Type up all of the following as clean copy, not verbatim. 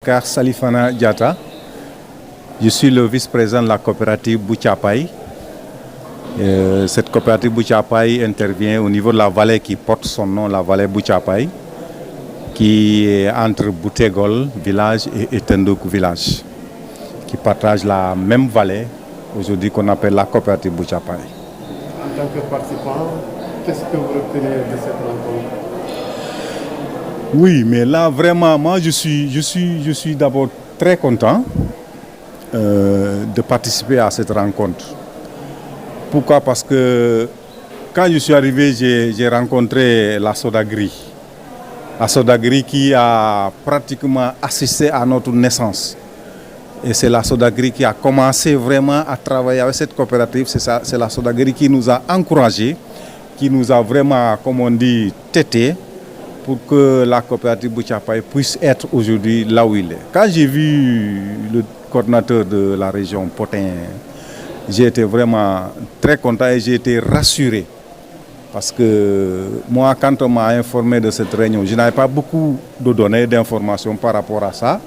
Boubacar Salifana Diatta. Je suis le vice-président de la coopérative Boutiapaye. Cette coopérative Boutiapaye intervient au niveau de la vallée qui porte son nom, la vallée Boutiapaye, qui est entre Boutégol village et Tendouk village, qui partagent la même vallée aujourd'hui qu'on appelle la coopérative Boutiapaye. En tant que participant, qu'est-ce que vous retenez de cette rencontre? Oui, mais là vraiment, moi je suis d'abord très content de participer à cette rencontre. Pourquoi? Parce que quand je suis arrivé, j'ai rencontré la Sodagri. La Sodagri qui a pratiquement assisté à notre naissance. Et c'est la Sodagri qui a commencé vraiment à travailler avec cette coopérative. C'est la Sodagri qui nous a encouragés, qui nous a vraiment, comme on dit, tétés pour que la coopérative Boutiapaye puisse être aujourd'hui là où il est. Quand j'ai vu le coordinateur de la région, Potin, j'ai été vraiment très content et j'ai été rassuré. Parce que moi, quand on m'a informé de cette réunion, je n'avais pas beaucoup de données, d'informations par rapport à ça.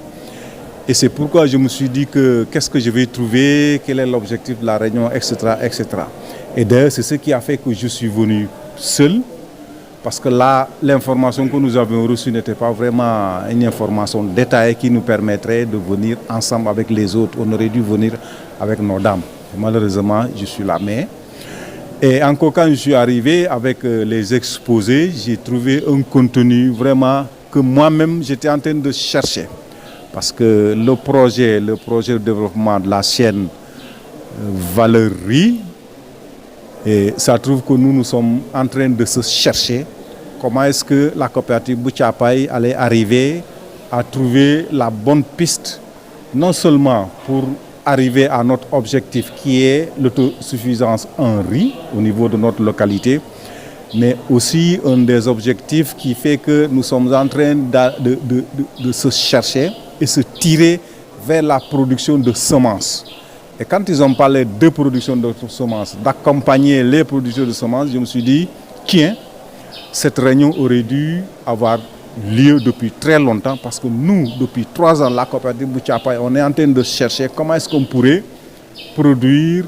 Et c'est pourquoi je me suis dit que qu'est-ce que je vais trouver, quel est l'objectif de la réunion, etc., etc. Et d'ailleurs, c'est ce qui a fait que je suis venu seul. Parce que là, l'information que nous avions reçue n'était pas vraiment une information détaillée qui nous permettrait de venir ensemble avec les autres. On aurait dû venir avec nos dames. Malheureusement, je suis là. Mais, et encore quand je suis arrivé avec les exposés, j'ai trouvé un contenu vraiment que moi-même j'étais en train de chercher. Parce que le projet de développement de la chaîne valeur riz, et ça trouve que nous sommes en train de se chercher comment est-ce que la coopérative Boutiapaye allait arriver à trouver la bonne piste, non seulement pour arriver à notre objectif qui est l'autosuffisance en riz au niveau de notre localité, mais aussi un des objectifs qui fait que nous sommes en train de se chercher et se tirer vers la production de semences. Et quand ils ont parlé de production de semences, d'accompagner les producteurs de semences, je me suis dit, tiens, cette réunion aurait dû avoir lieu depuis très longtemps parce que nous, depuis 3 ans, la coopérative Boutiapaye, on est en train de chercher comment est-ce qu'on pourrait produire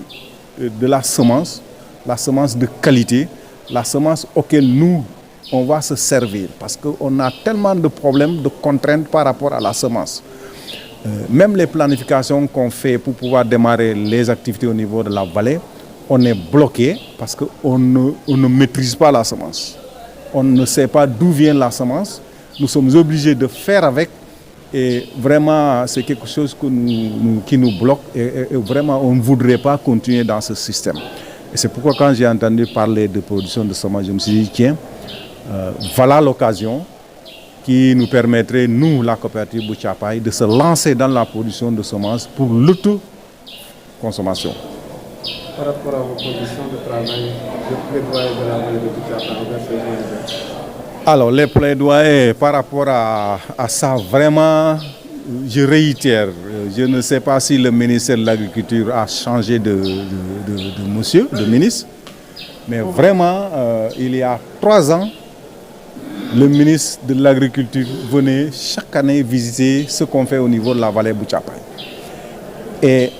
de la semence de qualité, la semence auquel nous, on va se servir parce qu'on a tellement de problèmes, de contraintes par rapport à la semence. Même les planifications qu'on fait pour pouvoir démarrer les activités au niveau de la vallée, on est bloqué parce qu'on ne maîtrise pas la semence. On ne sait pas d'où vient la semence. Nous sommes obligés de faire avec. Et vraiment, c'est quelque chose qui nous bloque. Et vraiment, on ne voudrait pas continuer dans ce système. Et c'est pourquoi quand j'ai entendu parler de production de semences, je me suis dit, tiens, voilà l'occasion qui nous permettrait, nous, la coopérative Boutiapaye, de se lancer dans la production de semences pour l'autoconsommation. Par rapport à vos conditions de travail, le plaidoyer de la vallée de Boutiapaye vers ces gens. Alors, les plaidoyers par rapport à ça, vraiment, je réitère. Je ne sais pas si le ministère de l'Agriculture a changé de ministre, mais vraiment, il y a 3 ans, le ministre de l'Agriculture venait chaque année visiter ce qu'on fait au niveau de la vallée Boutiapaye. Et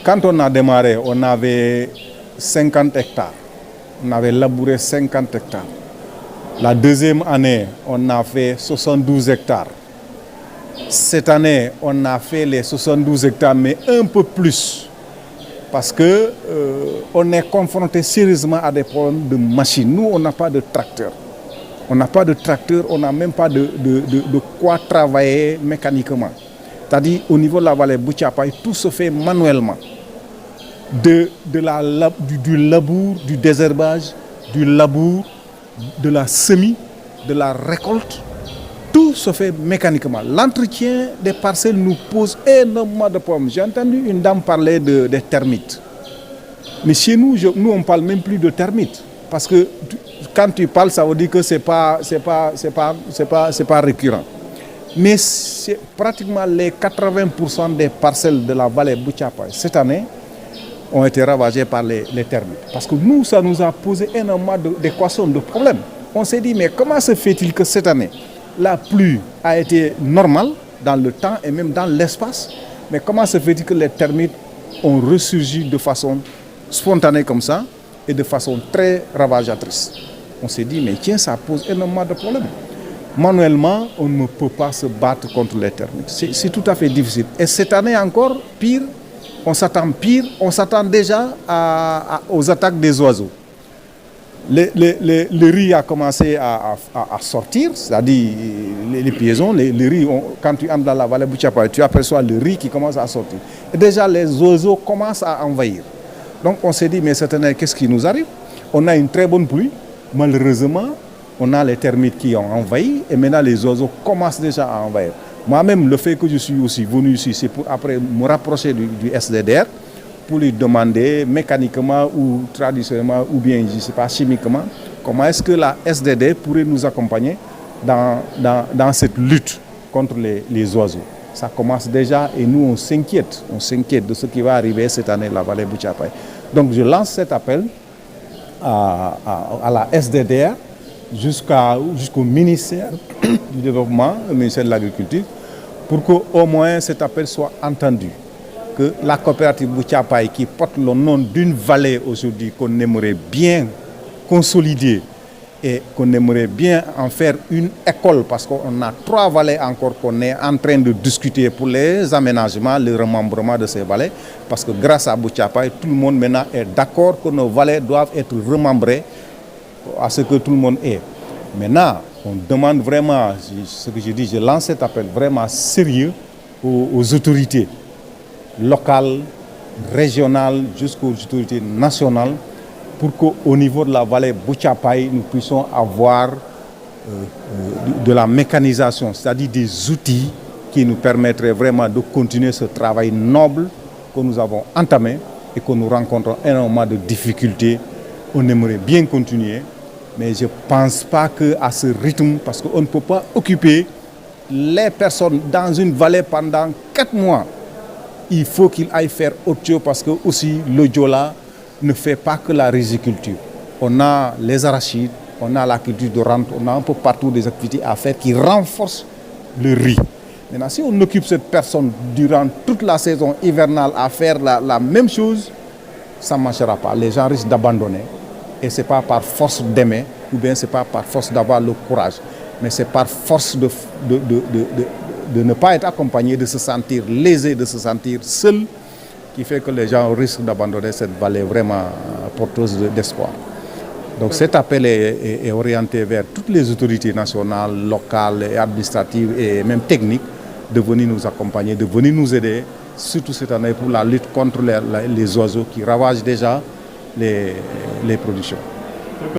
quand on a démarré, on avait 50 hectares. On avait labouré 50 hectares. La deuxième année, on a fait 72 hectares. Cette année, on a fait les 72 hectares, mais un peu plus. Parce qu'on est confronté sérieusement à des problèmes de machines. Nous, on n'a pas de tracteur. On n'a pas de tracteur, on n'a même pas de quoi travailler mécaniquement. C'est-à-dire, au niveau de la vallée Boutiapaye, tout se fait manuellement. Du labour, du désherbage, du labour, de la semis, de la récolte, tout se fait mécaniquement. L'entretien des parcelles nous pose énormément de problèmes. J'ai entendu une dame parler des termites. Mais chez nous, on ne parle même plus de termites. Parce que quand tu parles, ça veut dire que ce n'est pas récurrent. Mais c'est pratiquement les 80% des parcelles de la vallée Boutiapaye cette année ont été ravagées par les termites. Parce que nous, ça nous a posé énormément d'équations, de problèmes. On s'est dit, mais comment se fait-il que cette année, la pluie a été normale, dans le temps et même dans l'espace. Mais comment se fait-il que les termites ont ressurgi de façon spontanée comme ça et de façon très ravageatrice? On s'est dit, mais tiens, ça pose énormément de problèmes. Manuellement, on ne peut pas se battre contre les termites. C'est tout à fait difficile. Et cette année encore, pire, on s'attend déjà aux attaques des oiseaux. Le riz a commencé à sortir, c'est-à-dire les pigeons, le riz, quand tu entres dans la vallée Bouthiapaye, tu aperçois le riz qui commence à sortir. Et déjà, les oiseaux commencent à envahir. Donc on s'est dit, mais cette année, qu'est-ce qui nous arrive? On a une très bonne pluie, malheureusement, on a les termites qui ont envahi et maintenant les oiseaux commencent déjà à envahir. Moi-même, le fait que je suis aussi venu ici, c'est pour après me rapprocher du SDDR pour lui demander mécaniquement ou traditionnellement ou bien, je ne sais pas, chimiquement, comment est-ce que la SDDR pourrait nous accompagner dans cette lutte contre les oiseaux. Ça commence déjà et nous on s'inquiète de ce qui va arriver cette année la vallée Bouthiapaye. Donc je lance cet appel à la SDDR jusqu'au ministère du Développement, au ministère de l'Agriculture, pour qu'au moins cet appel soit entendu. Que la coopérative Bouthiapaye, qui porte le nom d'une vallée aujourd'hui qu'on aimerait bien consolider et qu'on aimerait bien en faire une école, parce qu'on a 3 vallées encore qu'on est en train de discuter pour les aménagements, le remembrement de ces vallées, parce que grâce à Bouthiapaye, tout le monde maintenant est d'accord que nos vallées doivent être remembrées à ce que tout le monde est. Maintenant, on demande vraiment, ce que je dis, je lance cet appel vraiment sérieux aux autorités locales, régionales, jusqu'aux autorités nationales, pour qu'au niveau de la vallée Bouthiapaye, nous puissions avoir de la mécanisation, c'est-à-dire des outils qui nous permettraient vraiment de continuer ce travail noble que nous avons entamé et que nous rencontrons énormément de difficultés. On aimerait bien continuer, mais je ne pense pas qu'à ce rythme, parce qu'on ne peut pas occuper les personnes dans une vallée pendant 4 mois. Il faut qu'il aille faire autre chose parce que aussi le Diola ne fait pas que la riziculture. On a les arachides, on a la culture de rente, on a un peu partout des activités à faire qui renforcent le riz. Maintenant, si on occupe cette personne durant toute la saison hivernale à faire la même chose, ça ne marchera pas. Les gens risquent d'abandonner. Et ce n'est pas par force d'aimer, ou bien ce n'est pas par force d'avoir le courage, mais c'est par force de ne pas être accompagné, de se sentir lésé, de se sentir seul, qui fait que les gens risquent d'abandonner cette vallée vraiment porteuse d'espoir. Donc cet appel est orienté vers toutes les autorités nationales, locales et administratives et même techniques de venir nous accompagner, de venir nous aider, surtout cette année pour la lutte contre les oiseaux qui ravagent déjà les productions.